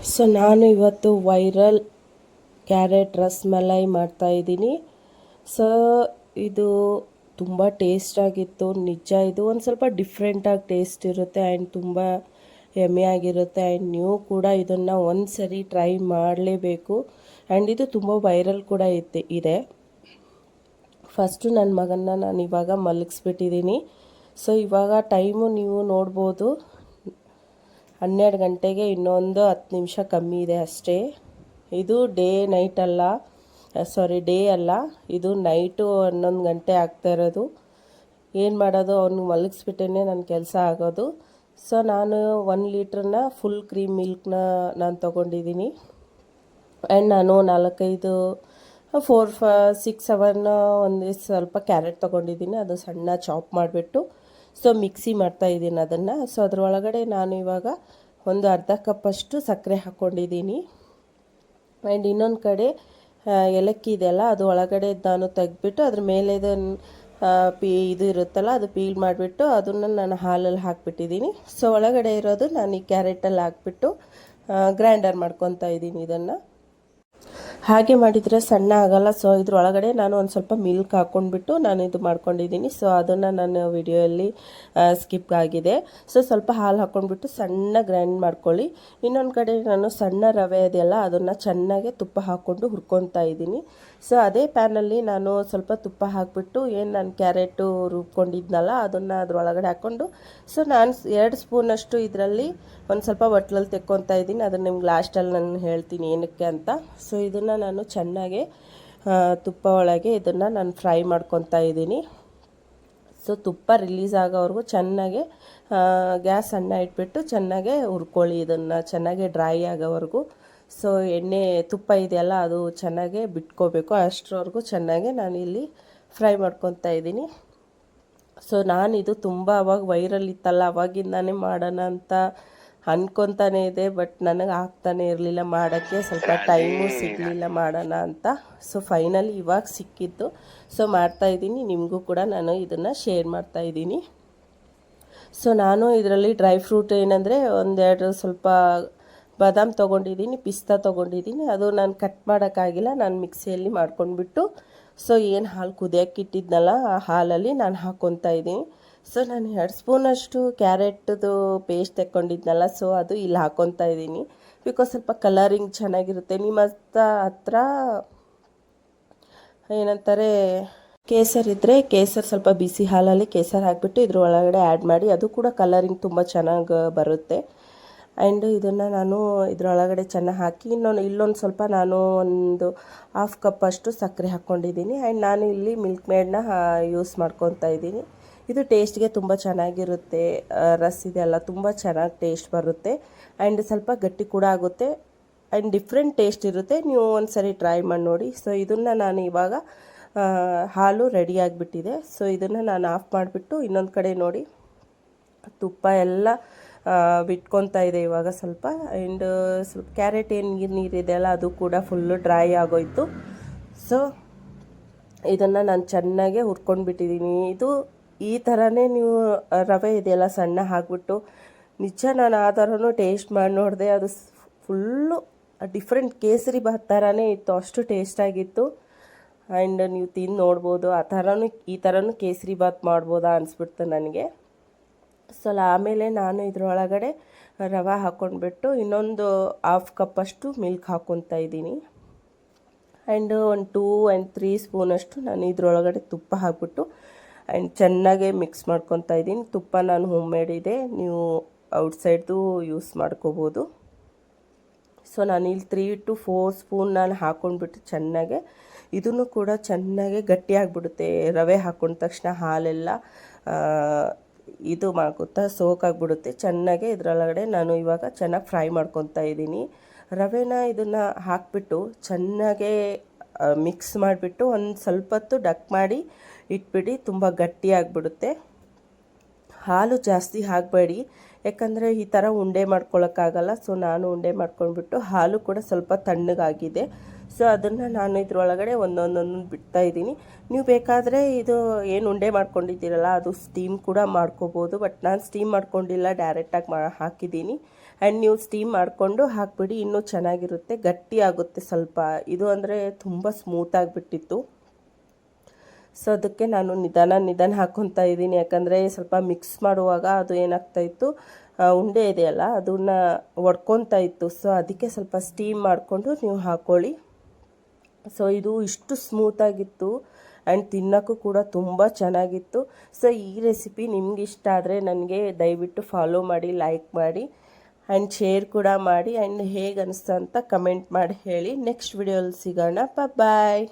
So ನಾನು ಇವತ್ತು viral carrot rasmalai ಮಾಡ್ತಾಯಿದ್ದೀನಿ. ಸೊ ಇದು ತುಂಬ ಟೇಸ್ಟಾಗಿತ್ತು ನಿಜ. ಇದು ಒಂದು ಸ್ವಲ್ಪ ಡಿಫ್ರೆಂಟಾಗಿ ಟೇಸ್ಟ್ ಇರುತ್ತೆ ಆ್ಯಂಡ್ ತುಂಬ ಆಗಿರುತ್ತೆ. ಆ್ಯಂಡ್ ನೀವು ಕೂಡ ಇದನ್ನು ಒಂದು ಸರಿ ಟ್ರೈ ಮಾಡಲೇಬೇಕು. ಆ್ಯಂಡ್ ಇದು ತುಂಬ ವೈರಲ್ ಕೂಡ ಇದೆ. ಫಸ್ಟು ನನ್ನ ಮಗನ್ನ ನಾನು ಇವಾಗ ಮಲಗಿಸ್ಬಿಟ್ಟಿದ್ದೀನಿ. ಸೊ ಇವಾಗ ಟೈಮು ನೀವು ನೋಡ್ಬೋದು 12 ಗಂಟೆಗೆ ಇನ್ನೊಂದು 10 ನಿಮಿಷ ಕಮ್ಮಿ ಇದೆ ಅಷ್ಟೇ. ಇದು ಡೇ ಅಲ್ಲ, ಇದು ನೈಟು 11 ಗಂಟೆ ಆಗ್ತಾ ಇರೋದು. ಏನು ಮಾಡೋದು, ಅವ್ನಿಗೆ ಮಲಗಿಸ್ಬಿಟ್ಟೇ ನನ್ನ ಕೆಲಸ ಆಗೋದು. ಸೊ ನಾನು 1 ಲೀಟ್ರನ್ನ ಫುಲ್ ಕ್ರೀಮ್ ಮಿಲ್ಕ್ನ ನಾನು ತೊಗೊಂಡಿದ್ದೀನಿ. ಆ್ಯಂಡ್ ನಾನು 4-5 4 6 7 ಒಂದು ಸ್ವಲ್ಪ ಕ್ಯಾರೆಟ್ ತೊಗೊಂಡಿದ್ದೀನಿ. ಅದು ಸಣ್ಣ ಚಾಪ್ ಮಾಡಿಬಿಟ್ಟು ಸೊ ಮಿಕ್ಸಿ ಮಾಡ್ತಾಯಿದ್ದೀನಿ ಅದನ್ನು. ಸೊ ಅದರೊಳಗಡೆ ನಾನು ಇವಾಗ ಒಂದು ಅರ್ಧ ಕಪ್ಪಷ್ಟು ಸಕ್ಕರೆ ಹಾಕ್ಕೊಂಡಿದ್ದೀನಿ. ಆ್ಯಂಡ್ ಇನ್ನೊಂದು ಕಡೆ ಏಲಕ್ಕಿ ಇದೆಯಲ್ಲ, ಅದು ಒಳಗಡೆ ನಾನು ತೆಗೆದ್ಬಿಟ್ಟು ಅದ್ರ ಮೇಲೆ ಇದು ಇರುತ್ತಲ್ಲ ಅದು ಪೀಲ್ ಮಾಡಿಬಿಟ್ಟು ಅದನ್ನು ನಾನು ಹಾಲಲ್ಲಿ ಹಾಕಿಬಿಟ್ಟಿದ್ದೀನಿ. ಸೊ ಒಳಗಡೆ ಇರೋದು ನಾನು ಈ ಕ್ಯಾರೆಟಲ್ಲಿ ಹಾಕ್ಬಿಟ್ಟು ಗ್ರೈಂಡರ್ ಮಾಡ್ಕೊತಾ ಇದ್ದೀನಿ. ಇದನ್ನು ಹಾಗೆ ಮಾಡಿದರೆ ಸಣ್ಣ ಆಗಲ್ಲ. ಸೊ ಇದ್ರೊಳಗಡೆ ನಾನು ಒಂದು ಸ್ವಲ್ಪ ಮಿಲ್ಕ್ ಹಾಕ್ಕೊಂಡ್ಬಿಟ್ಟು ನಾನು ಇದು ಮಾಡ್ಕೊಂಡಿದ್ದೀನಿ. ಸೊ ಅದನ್ನು ನಾನು ವಿಡಿಯೋಯಲ್ಲಿ ಸ್ಕಿಪ್ ಆಗಿದೆ. ಸೊ ಸ್ವಲ್ಪ ಹಾಲು ಹಾಕ್ಕೊಂಡ್ಬಿಟ್ಟು ಸಣ್ಣ ಗ್ರೈಂಡ್ ಮಾಡ್ಕೊಳ್ಳಿ. ಇನ್ನೊಂದು ಕಡೆ ನಾನು ಸಣ್ಣ ರವೆ ಇದೆಯಲ್ಲ ಅದನ್ನು ಚೆನ್ನಾಗಿ ತುಪ್ಪ ಹಾಕ್ಕೊಂಡು ಹುರ್ಕೊತಾ ಇದ್ದೀನಿ. ಸೊ ಅದೇ ಪ್ಯಾನಲ್ಲಿ ನಾನು ಸ್ವಲ್ಪ ತುಪ್ಪ ಹಾಕಿಬಿಟ್ಟು ಏನು ನಾನು ಕ್ಯಾರೆಟು ರುಬ್ಕೊಂಡಿದ್ನಲ್ಲ ಅದನ್ನು ಅದರೊಳಗಡೆ ಹಾಕ್ಕೊಂಡು ಸೊ ನಾನು 2 ಸ್ಪೂನಷ್ಟು ಇದರಲ್ಲಿ ಒಂದು ಸ್ವಲ್ಪ ಬಟ್ಲಲ್ಲಿ ತೆಕ್ಕೊತಾ ಇದ್ದೀನಿ. ಅದನ್ನು ನಿಮ್ಗೆ ಲಾಸ್ಟಲ್ಲಿ ನಾನು ಹೇಳ್ತೀನಿ ಏನಕ್ಕೆ ಅಂತ. ಸೊ ಇದನ್ನು ನಾನು ಚೆನ್ನಾಗಿ ತುಪ್ಪ ಒಳಗೆ ಇದನ್ನು ನಾನು ಫ್ರೈ ಮಾಡ್ಕೊತಾ ಇದ್ದೀನಿ. ಸೊ ತುಪ್ಪ ರಿಲೀಸ್ ಆಗೋವರೆಗೂ ಚೆನ್ನಾಗೆ ಗ್ಯಾಸ್ ಸಣ್ಣ ಇಟ್ಬಿಟ್ಟು ಚೆನ್ನಾಗೆ ಹುರ್ಕೊಳ್ಳಿ. ಇದನ್ನು ಚೆನ್ನಾಗೆ ಡ್ರೈ ಆಗೋವರೆಗೂ. ಸೊ ತುಪ್ಪ ಇದೆಯಲ್ಲ ಅದು ಚೆನ್ನಾಗೆ ಬಿಟ್ಕೋಬೇಕು. ಅಷ್ಟರವರೆಗೂ ಚೆನ್ನಾಗೆ ನಾನಿಲ್ಲಿ ಫ್ರೈ ಮಾಡ್ಕೊತಾ ಇದ್ದೀನಿ. ಸೊ ನಾನಿದು ತುಂಬ ಅವಾಗ ವೈರಲ್ ಇತ್ತಲ್ಲ, ಅವಾಗಿಂದಾನೇ ಮಾಡೋಣ ಅಂತ ಅನ್ಕೊತಾನೆ ಇದೆ. ಬಟ್ ನನಗೆ ಆಗ್ತಾನೆ ಇರಲಿಲ್ಲ ಮಾಡೋಕ್ಕೆ, ಸ್ವಲ್ಪ ಟೈಮು ಸಿಗಲಿಲ್ಲ ಮಾಡೋಣ ಅಂತ. ಸೊ ಫೈನಲಿ ಇವಾಗ ಸಿಕ್ಕಿದ್ದು. ಸೊ ಮಾಡ್ತಾಯಿದ್ದೀನಿ, ನಿಮಗೂ ಕೂಡ ನಾನು ಇದನ್ನು ಶೇರ್ ಮಾಡ್ತಾಯಿದ್ದೀನಿ. ಸೊ ನಾನು ಇದರಲ್ಲಿ ಡ್ರೈ ಫ್ರೂಟ್ ಏನಂದರೆ 1-2 ಸ್ವಲ್ಪ ಬಾದಾಮ್ ತೊಗೊಂಡಿದ್ದೀನಿ, ಪಿಸ್ತಾ ತೊಗೊಂಡಿದ್ದೀನಿ. ಅದು ನಾನು ಕಟ್ ಮಾಡೋಕ್ಕಾಗಿಲ್ಲ, ನಾನು ಮಿಕ್ಸಿಯಲ್ಲಿ ಮಾಡ್ಕೊಂಡ್ಬಿಟ್ಟು ಸೊ ಏನು ಹಾಲು ಕುದಿಯೋಕ್ಕಿಟ್ಟಿದ್ನಲ್ಲ ಆ ಹಾಲಲ್ಲಿ ನಾನು ಹಾಕ್ಕೊತಾ ಇದ್ದೀನಿ. ಸೊ ನಾನು 2 ಸ್ಪೂನಷ್ಟು ಕ್ಯಾರೆಟ್ದು ಪೇಸ್ಟ್ ತೆಕ್ಕೊಂಡಿದ್ನಲ್ಲ, ಸೊ ಅದು ಇಲ್ಲಿ ಹಾಕ್ಕೊತಾ ಇದ್ದೀನಿ. ಬಿಕಾಸ್ ಸ್ವಲ್ಪ ಕಲರಿಂಗ್ ಚೆನ್ನಾಗಿರುತ್ತೆ. ನಿಮ್ಮ ಹತ್ರ ಏನಂತಾರೆ ಕೇಸರ್ ಇದ್ದರೆ ಕೇಸರ್, ಸ್ವಲ್ಪ ಬಿಸಿ ಹಾಲಲ್ಲಿ ಕೇಸರ್ ಹಾಕಿಬಿಟ್ಟು ಇದ್ರ ಒಳಗಡೆ ಆ್ಯಡ್ ಮಾಡಿ, ಅದು ಕೂಡ ಕಲರಿಂಗ್ ತುಂಬ ಚೆನ್ನಾಗಿ ಬರುತ್ತೆ. ಆ್ಯಂಡ್ ಇದನ್ನು ನಾನು ಇದರೊಳಗಡೆ ಚೆನ್ನಾಗಿ ಹಾಕಿ ಇಲ್ಲೊಂದು ಸ್ವಲ್ಪ ನಾನು ಒಂದು 1/2 ಕಪ್ಪಷ್ಟು ಸಕ್ಕರೆ ಹಾಕ್ಕೊಂಡಿದ್ದೀನಿ. ಆ್ಯಂಡ್ ನಾನು ಇಲ್ಲಿ ಮಿಲ್ಕ್ ಮೇಡನ್ನ ಯೂಸ್ ಮಾಡ್ಕೊತಾ ಇದ್ದೀನಿ. ಇದು ಟೇಸ್ಟ್ಗೆ ತುಂಬ ಚೆನ್ನಾಗಿರುತ್ತೆ. ಇದೆಲ್ಲ ತುಂಬ ಚೆನ್ನಾಗಿ ಟೇಸ್ಟ್ ಬರುತ್ತೆ. ಆ್ಯಂಡ್ ಸ್ವಲ್ಪ ಗಟ್ಟಿ ಕೂಡ ಆಗುತ್ತೆ. ಆ್ಯಂಡ್ ಡಿಫ್ರೆಂಟ್ ಟೇಸ್ಟ್ ಇರುತ್ತೆ. ನೀವು ಒಂದು ಸರಿ ಟ್ರೈ ಮಾಡಿ ನೋಡಿ. ಸೊ ಇದನ್ನು ನಾನು ಇವಾಗ ಹಾಲು ರೆಡಿ ಆಗಿಬಿಟ್ಟಿದೆ. ಸೊ ಇದನ್ನು ನಾನು ಆಫ್ ಮಾಡಿಬಿಟ್ಟು ಇನ್ನೊಂದು ಕಡೆ ನೋಡಿ ತುಪ್ಪ ಎಲ್ಲ ಬಿಟ್ಕೊತಾ ಇದೆ ಇವಾಗ ಸ್ವಲ್ಪ. ಆ್ಯಂಡ್ ಸ್ವಲ್ಪ ಕ್ಯಾರೆಟ್ ಏನು ನೀರಿದೆಯಲ್ಲ ಅದು ಕೂಡ ಫುಲ್ಲು ಡ್ರೈ ಆಗೋಯ್ತು. ಸೊ ಇದನ್ನು ನಾನು ಚೆನ್ನಾಗೆ ಹುರ್ಕೊಂಡ್ಬಿಟ್ಟಿದ್ದೀನಿ. ಇದು ಈ ಥರನೇ ನೀವು ರವೆ ಇದೆಯಲ್ಲ ಸಣ್ಣ ಹಾಕ್ಬಿಟ್ಟು ನಿಜ ನಾನು ಆ ಥರನೂ ಟೇಸ್ಟ್ ಮಾಡಿ ನೋಡಿದೆ. ಅದು ಫುಲ್ಲು ಡಿಫ್ರೆಂಟ್ ಕೇಸರಿ ಬಾತ್ ಥರನೇ ಇತ್ತು, ಅಷ್ಟು ಟೇಸ್ಟಾಗಿತ್ತು. ಆ್ಯಂಡ್ ನೀವು ತಿಂದು ನೋಡ್ಬೋದು, ಈ ಥರನೂ ಕೇಸರಿ ಬಾತ್ ಮಾಡ್ಬೋದಾ ಅನಿಸ್ಬಿಡ್ತು ನನಗೆ. ಸೊ ಆಮೇಲೆ ನಾನು ಇದರೊಳಗಡೆ ರವೆ ಹಾಕ್ಕೊಂಡ್ಬಿಟ್ಟು ಇನ್ನೊಂದು 1/2 ಕಪ್ಪಷ್ಟು ಮಿಲ್ಕ್ ಹಾಕ್ಕೊತಾ ಇದ್ದೀನಿ. ಆ್ಯಂಡ್ ಒಂದು 2 and 3 ಸ್ಪೂನಷ್ಟು ನಾನು ಇದರೊಳಗಡೆ ತುಪ್ಪ ಹಾಕ್ಬಿಟ್ಟು ಆ್ಯಂಡ್ ಚೆನ್ನಾಗೆ ಮಿಕ್ಸ್ ಮಾಡ್ಕೊತಾ ಇದ್ದೀನಿ. ತುಪ್ಪ ನಾನು ಹೋಮ್ ಮೇಡ್ ಇದೆ, ನೀವು ಔಟ್ಸೈಡ್ದು ಯೂಸ್ ಮಾಡ್ಕೋಬೋದು. ಸೊ ನಾನಿಲ್ಲಿ 3 to 4 ಸ್ಪೂನ್ ನಾನು ಹಾಕ್ಕೊಂಡ್ಬಿಟ್ಟು ಚೆನ್ನಾಗೆ ಇದನ್ನು ಕೂಡ ಚೆನ್ನಾಗೆ ಗಟ್ಟಿಯಾಗಿಬಿಡುತ್ತೆ. ರವೆ ಹಾಕ್ಕೊಂಡ ತಕ್ಷಣ ಹಾಲೆಲ್ಲ ಇದು ಮಾಡ್ಕೊತಾ ಸೋಕಾಗಿಬಿಡುತ್ತೆ ಚೆನ್ನಾಗೆ. ಇದರೊಳಗಡೆ ನಾನು ಇವಾಗ ಚೆನ್ನಾಗಿ ಫ್ರೈ ಮಾಡ್ಕೊತಾ ಇದ್ದೀನಿ. ರವೆನ ಇದನ್ನು ಹಾಕಿಬಿಟ್ಟು ಚೆನ್ನಾಗೆ ಮಿಕ್ಸ್ ಮಾಡಿಬಿಟ್ಟು ಒಂದು ಸ್ವಲ್ಪ ಹೊತ್ತು ಡಕ್ ಮಾಡಿ ಇಟ್ಬಿಡಿ, ತುಂಬ ಗಟ್ಟಿಯಾಗಿಬಿಡುತ್ತೆ. ಹಾಲು ಜಾಸ್ತಿ ಹಾಕಬೇಡಿ, ಯಾಕಂದರೆ ಈ ಥರ ಉಂಡೆ ಮಾಡ್ಕೊಳ್ಳೋಕ್ಕಾಗಲ್ಲ. ಸೊ ನಾನು ಉಂಡೆ ಮಾಡ್ಕೊಂಡ್ಬಿಟ್ಟು ಹಾಲು ಕೂಡ ಸ್ವಲ್ಪ ತಣ್ಣಗಾಗಿದೆ. ಸೊ ಅದನ್ನು ನಾನು ಇದರೊಳಗಡೆ ಒಂದೊಂದೊಂದು ಬಿಡ್ತಾ ಇದ್ದೀನಿ. ನೀವು ಬೇಕಾದರೆ ಇದು ಏನು ಉಂಡೆ ಮಾಡ್ಕೊಂಡಿದ್ದೀರಲ್ಲ ಅದು ಸ್ಟೀಮ್ ಕೂಡ ಮಾಡ್ಕೋಬೋದು. ಬಟ್ ನಾನು ಸ್ಟೀಮ್ ಮಾಡ್ಕೊಂಡಿಲ್ಲ, ಡೈರೆಕ್ಟಾಗಿ ಹಾಕಿದ್ದೀನಿ. ಆ್ಯಂಡ್ ನೀವು ಸ್ಟೀಮ್ ಮಾಡಿಕೊಂಡು ಹಾಕ್ಬಿಡಿ, ಇನ್ನೂ ಚೆನ್ನಾಗಿರುತ್ತೆ, ಗಟ್ಟಿ ಆಗುತ್ತೆ ಸ್ವಲ್ಪ. ಇದು ಅಂದರೆ ತುಂಬ ಸ್ಮೂತಾಗಿಬಿಟ್ಟಿತ್ತು. ಸೊ ಅದಕ್ಕೆ ನಾನು ನಿಧಾನ ಹಾಕ್ಕೊತಾ ಇದ್ದೀನಿ, ಯಾಕಂದರೆ ಸ್ವಲ್ಪ ಮಿಕ್ಸ್ ಮಾಡುವಾಗ ಅದು ಏನಾಗ್ತಾಯಿತ್ತು, ಉಂಡೆ ಇದೆಯಲ್ಲ ಅದನ್ನು ಒಡ್ಕೊತಾ ಇತ್ತು. ಸೊ ಅದಕ್ಕೆ ಸ್ವಲ್ಪ ಸ್ಟೀಮ್ ಮಾಡಿಕೊಂಡು ನೀವು ಹಾಕ್ಕೊಳ್ಳಿ. ಸೊ ಇದು ಇಷ್ಟು ಸ್ಮೂತಾಗಿತ್ತು ಆ್ಯಂಡ್ ತಿನ್ನೋಕ್ಕೂ ಕೂಡ ತುಂಬ ಚೆನ್ನಾಗಿತ್ತು. ಸೊ ಈ ರೆಸಿಪಿ ನಿಮ್ಗೆ ಇಷ್ಟ ಆದರೆ ನನಗೆ ದಯವಿಟ್ಟು ಫಾಲೋ ಮಾಡಿ, ಲೈಕ್ ಮಾಡಿ ಆ್ಯಂಡ್ ಶೇರ್ ಕೂಡ ಮಾಡಿ, ಆ್ಯಂಡ್ ಹೇಗೆ ಅನಿಸ್ತು ಅಂತ ಕಮೆಂಟ್ ಮಾಡಿ ಹೇಳಿ. ನೆಕ್ಸ್ಟ್ ವಿಡಿಯೋಲಿ ಸಿಗೋಣ. ಬಾಯ್.